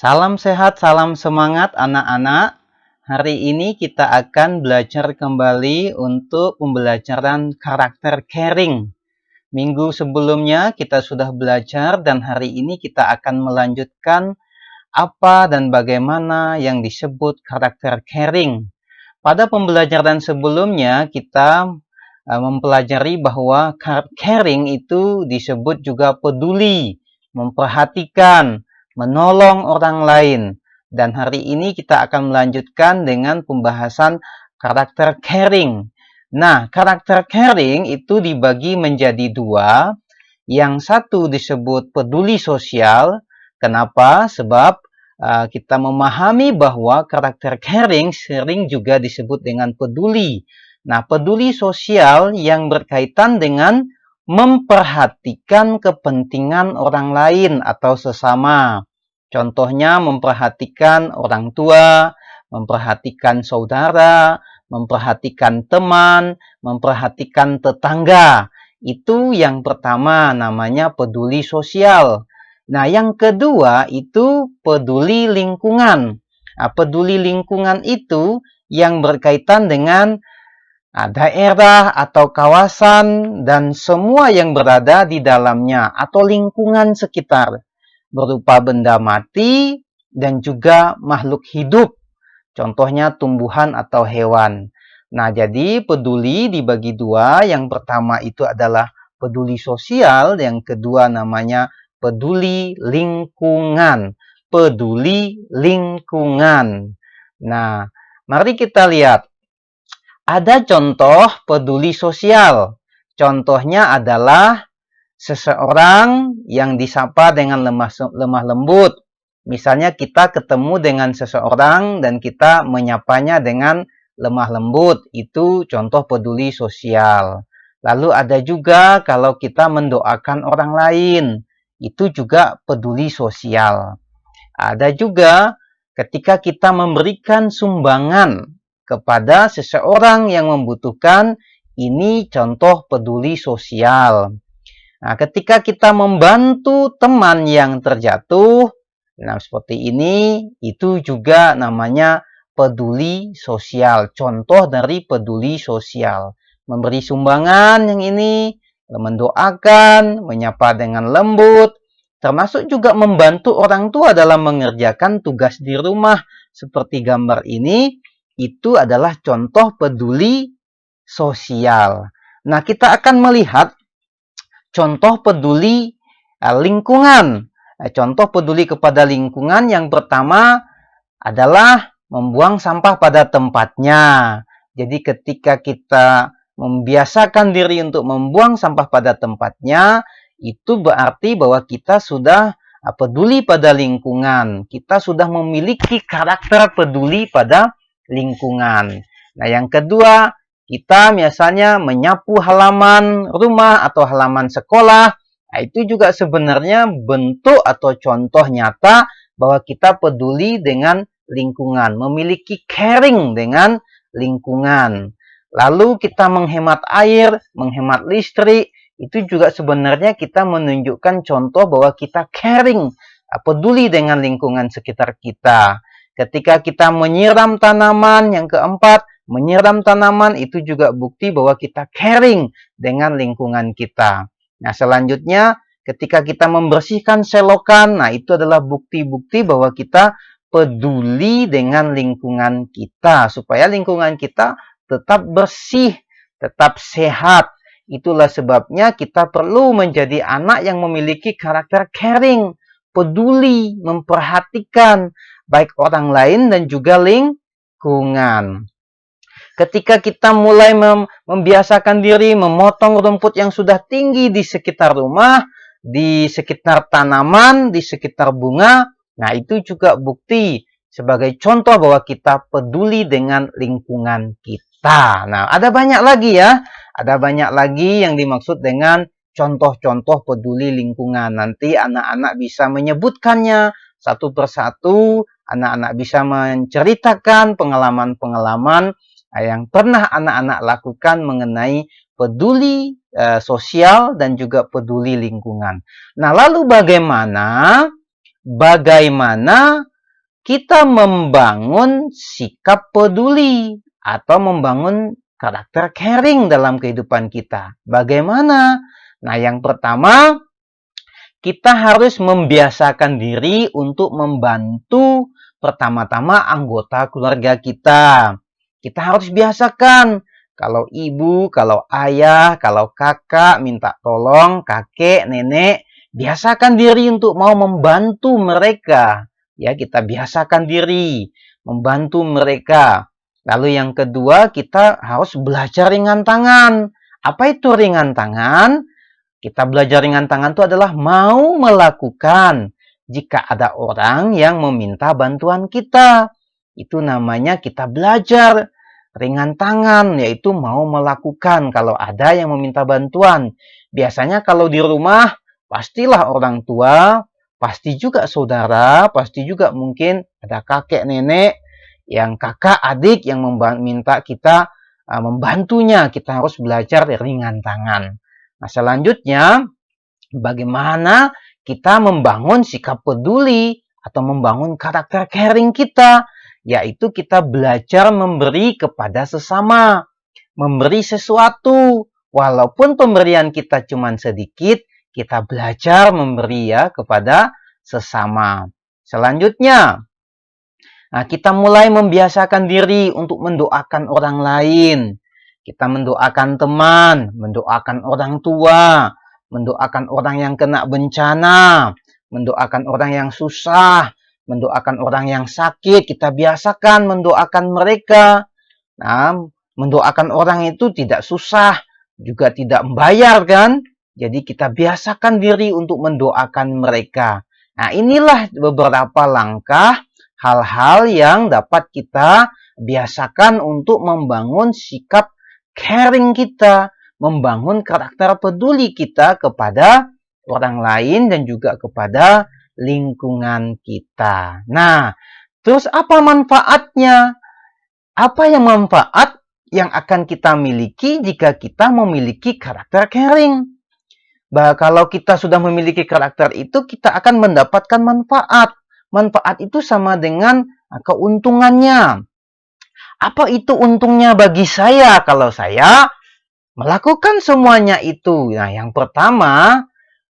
Salam sehat, salam semangat anak-anak. Hari ini kita akan belajar kembali untuk pembelajaran karakter caring. Minggu sebelumnya kita sudah belajar dan hari ini kita akan melanjutkan apa dan bagaimana yang disebut karakter caring. Pada pembelajaran sebelumnya kita mempelajari bahwa caring itu disebut juga peduli, memperhatikan, menolong orang lain. Dan hari ini kita akan melanjutkan dengan pembahasan karakter caring. Nah, karakter caring itu dibagi menjadi dua. Yang satu disebut peduli sosial. Kenapa? Sebab kita memahami bahwa karakter caring sering juga disebut dengan peduli. Nah, peduli sosial yang berkaitan dengan memperhatikan kepentingan orang lain atau sesama. Contohnya memperhatikan orang tua, memperhatikan saudara, memperhatikan teman, memperhatikan tetangga. Itu yang pertama namanya peduli sosial. Nah, yang kedua itu peduli lingkungan. Nah, peduli lingkungan itu yang berkaitan dengan daerah atau kawasan dan semua yang berada di dalamnya atau lingkungan sekitar berupa benda mati dan juga makhluk hidup, contohnya tumbuhan atau hewan. Nah, jadi peduli dibagi dua, yang pertama itu adalah peduli sosial, yang kedua namanya peduli lingkungan. Peduli lingkungan. Nah, mari kita lihat. Ada contoh peduli sosial. Contohnya adalah seseorang yang disapa dengan lemah lembut. Misalnya kita ketemu dengan seseorang dan kita menyapanya dengan lemah lembut. Itu contoh peduli sosial. Lalu ada juga kalau kita mendoakan orang lain. Itu juga peduli sosial. Ada juga ketika kita memberikan sumbangan kepada seseorang yang membutuhkan, ini contoh peduli sosial. Nah, ketika kita membantu teman yang terjatuh, nah seperti ini, itu juga namanya peduli sosial. Contoh dari peduli sosial. Memberi sumbangan yang ini, mendoakan, menyapa dengan lembut, termasuk juga membantu orang tua dalam mengerjakan tugas di rumah. Seperti gambar ini, itu adalah contoh peduli sosial. Nah, kita akan melihat contoh peduli lingkungan. Contoh peduli kepada lingkungan yang pertama adalah membuang sampah pada tempatnya. Jadi ketika kita membiasakan diri untuk membuang sampah pada tempatnya, itu berarti bahwa kita sudah peduli pada lingkungan. Kita sudah memiliki karakter peduli pada lingkungan. Nah, yang kedua, kita misalnya menyapu halaman rumah atau halaman sekolah. Nah, itu juga sebenarnya bentuk atau contoh nyata bahwa kita peduli dengan lingkungan, memiliki caring dengan lingkungan. Lalu kita menghemat air, menghemat listrik, itu juga sebenarnya kita menunjukkan contoh bahwa kita caring, peduli dengan lingkungan sekitar kita. Ketika kita menyiram tanaman, yang keempat, menyiram tanaman itu juga bukti bahwa kita caring dengan lingkungan kita. Nah, selanjutnya ketika kita membersihkan selokan, nah itu adalah bukti-bukti bahwa kita peduli dengan lingkungan kita, supaya lingkungan kita tetap bersih, tetap sehat. Itulah sebabnya kita perlu menjadi anak yang memiliki karakter caring, peduli, memperhatikan baik orang lain dan juga lingkungan. Ketika kita mulai membiasakan diri memotong rumput yang sudah tinggi di sekitar rumah, di sekitar tanaman, di sekitar bunga, nah itu juga bukti sebagai contoh bahwa kita peduli dengan lingkungan kita. Nah, ada banyak lagi ya. Ada banyak lagi yang dimaksud dengan contoh-contoh peduli lingkungan. Nanti anak-anak bisa menyebutkannya satu persatu. Anak-anak bisa menceritakan pengalaman-pengalaman yang pernah anak-anak lakukan mengenai peduli sosial dan juga peduli lingkungan. Nah, lalu bagaimana kita membangun sikap peduli atau membangun karakter caring dalam kehidupan kita. Bagaimana? Nah, yang pertama, kita harus membiasakan diri untuk membantu pertama-tama anggota keluarga kita. Kita harus biasakan. Kalau ibu, kalau ayah, kalau kakak minta tolong, kakek, nenek, biasakan diri untuk mau membantu mereka. Ya, kita biasakan diri membantu mereka. Lalu yang kedua, kita harus belajar ringan tangan. Apa itu ringan tangan? Kita belajar ringan tangan itu adalah mau melakukan jika ada orang yang meminta bantuan kita. Itu namanya kita belajar ringan tangan, yaitu mau melakukan kalau ada yang meminta bantuan. Biasanya kalau di rumah, pastilah orang tua, pasti juga saudara, pasti juga mungkin ada kakek, nenek, yang kakak, adik yang meminta kita membantunya. Kita harus belajar ringan tangan. Nah, selanjutnya, bagaimana kita membangun sikap peduli atau membangun karakter caring kita, yaitu kita belajar memberi kepada sesama, memberi sesuatu, walaupun pemberian kita cuma sedikit, kita belajar memberi ya kepada sesama. Selanjutnya, nah, kita mulai membiasakan diri untuk mendoakan orang lain. Kita mendoakan teman, mendoakan orang tua, mendoakan orang yang kena bencana, mendoakan orang yang susah, mendoakan orang yang sakit. Kita biasakan mendoakan mereka. Nah, mendoakan orang itu tidak susah, juga tidak membayar kan? Jadi kita biasakan diri untuk mendoakan mereka. Nah, inilah beberapa langkah hal-hal yang dapat kita biasakan untuk membangun sikap caring kita, membangun karakter peduli kita kepada orang lain dan juga kepada lingkungan kita. Nah, terus apa manfaatnya? Apa yang manfaat yang akan kita miliki jika kita memiliki karakter caring? Kalau kita sudah memiliki karakter itu, kita akan mendapatkan manfaat. Manfaat itu sama dengan keuntungannya. Apa itu untungnya bagi saya kalau saya melakukan semuanya itu? Nah, yang pertama,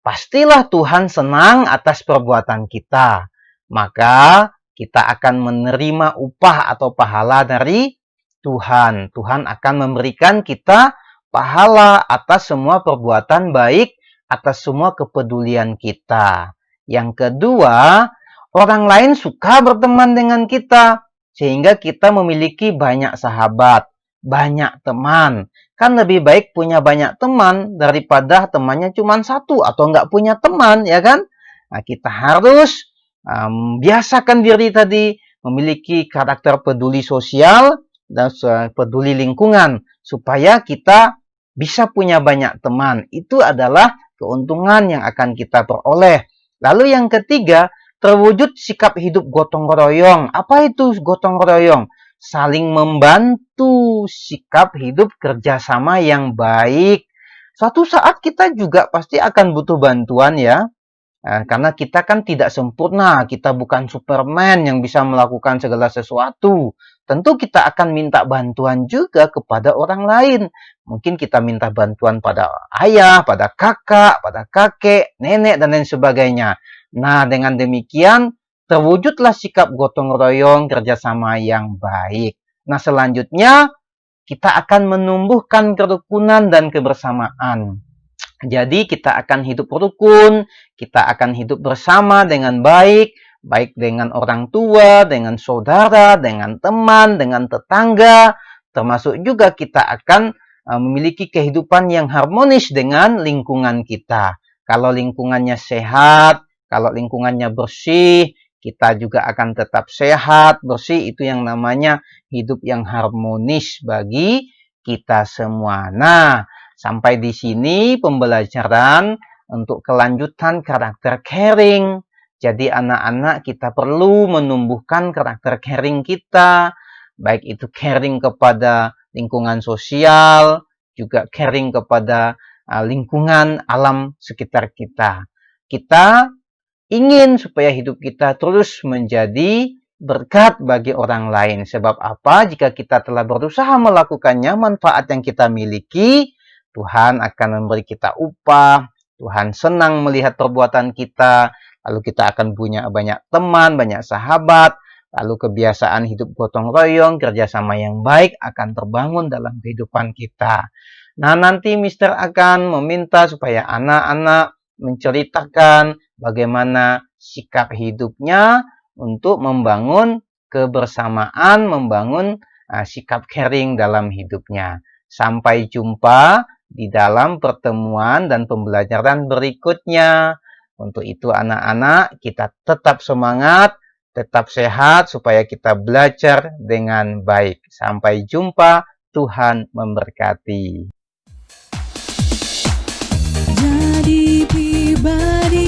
pastilah Tuhan senang atas perbuatan kita. Maka kita akan menerima upah atau pahala dari Tuhan. Tuhan akan memberikan kita pahala atas semua perbuatan baik, atas semua kepedulian kita. Yang kedua, orang lain suka berteman dengan kita, sehingga kita memiliki banyak sahabat, banyak teman. Kan lebih baik punya banyak teman daripada temannya cuma satu atau nggak punya teman, ya kan? Nah, kita harus biasakan diri tadi memiliki karakter peduli sosial dan peduli lingkungan supaya kita bisa punya banyak teman. Itu adalah keuntungan yang akan kita peroleh. Lalu yang ketiga, terwujud sikap hidup gotong royong. Apa itu gotong royong? Saling membantu, sikap hidup kerjasama yang baik. Suatu saat kita juga pasti akan butuh bantuan ya. Karena kita kan tidak sempurna, kita bukan Superman yang bisa melakukan segala sesuatu. Tentu kita akan minta bantuan juga kepada orang lain. Mungkin kita minta bantuan pada ayah, pada kakak, pada kakek, nenek, dan lain sebagainya. Nah, dengan demikian, terwujudlah sikap gotong royong kerjasama yang baik. Nah, selanjutnya, kita akan menumbuhkan kerukunan dan kebersamaan. Jadi kita akan hidup rukun, kita akan hidup bersama dengan baik, baik dengan orang tua, dengan saudara, dengan teman, dengan tetangga, termasuk juga kita akan memiliki kehidupan yang harmonis dengan lingkungan kita. Kalau lingkungannya sehat, kalau lingkungannya bersih, kita juga akan tetap sehat, bersih, itu yang namanya hidup yang harmonis bagi kita semua. Nah, sampai di sini pembelajaran untuk kelanjutan karakter caring. Jadi anak-anak kita perlu menumbuhkan karakter caring kita, baik itu caring kepada lingkungan sosial, juga caring kepada lingkungan alam sekitar kita. Kita ingin supaya hidup kita terus menjadi berkat bagi orang lain. Sebab apa? Jika kita telah berusaha melakukannya, manfaat yang kita miliki, Tuhan akan memberi kita upah. Tuhan senang melihat perbuatan kita. Lalu kita akan punya banyak teman, banyak sahabat. Lalu kebiasaan hidup gotong royong, kerjasama yang baik akan terbangun dalam kehidupan kita. Nah, nanti Mister akan meminta supaya anak-anak menceritakan bagaimana sikap hidupnya untuk membangun kebersamaan, membangun sikap caring dalam hidupnya. Sampai jumpa di dalam pertemuan dan pembelajaran berikutnya. Untuk itu anak-anak, kita tetap semangat, tetap sehat supaya kita belajar dengan baik. Sampai jumpa, Tuhan memberkati. Jadi pribadi